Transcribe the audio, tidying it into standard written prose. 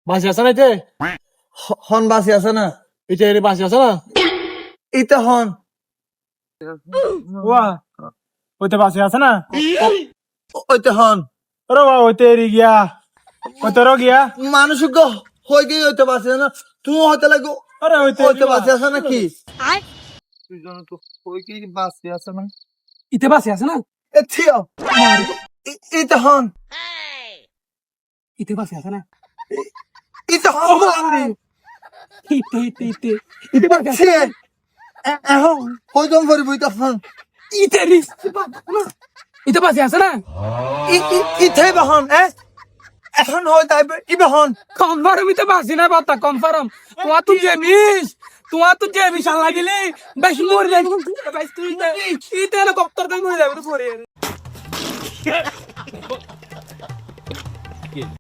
বাসি আছে না এতে হন বাসি আছে না এটা এর বাসি আছে না ইতে হন ওয়া ওইতে বাসি আছে না ওইতে হন আরে ওয়া ওইতে এরি গিয়া ওইতে রো গিয়া মানুষ গো হই গই ওইতে বাসি আছে না তুমি হতে লাগো আরে ওইতে ওইতে বাসি আছে না কি তুই জানো তো হই কি বাসি আছে না ইতে বাসি আছে না এ থিও ইতে হন ইতে বাসি আছে না ইতে হন ইতে ইতে ইতে ইতে বাসি আছে ছে এখন হই দম ভরি ইতে হন ইতে রিস ইতে বাসি আছে না ইতে বহন এখন হই তাইবে ইবহন কনফার্ম ইতে বাসি না বাতা কনফার্ম তোমার তো জেমিস আল্লাহ গেলে বেশ মরে যাবে বেশ তুই ইতে না কপ্টার কাই মরে যাবে তো পরে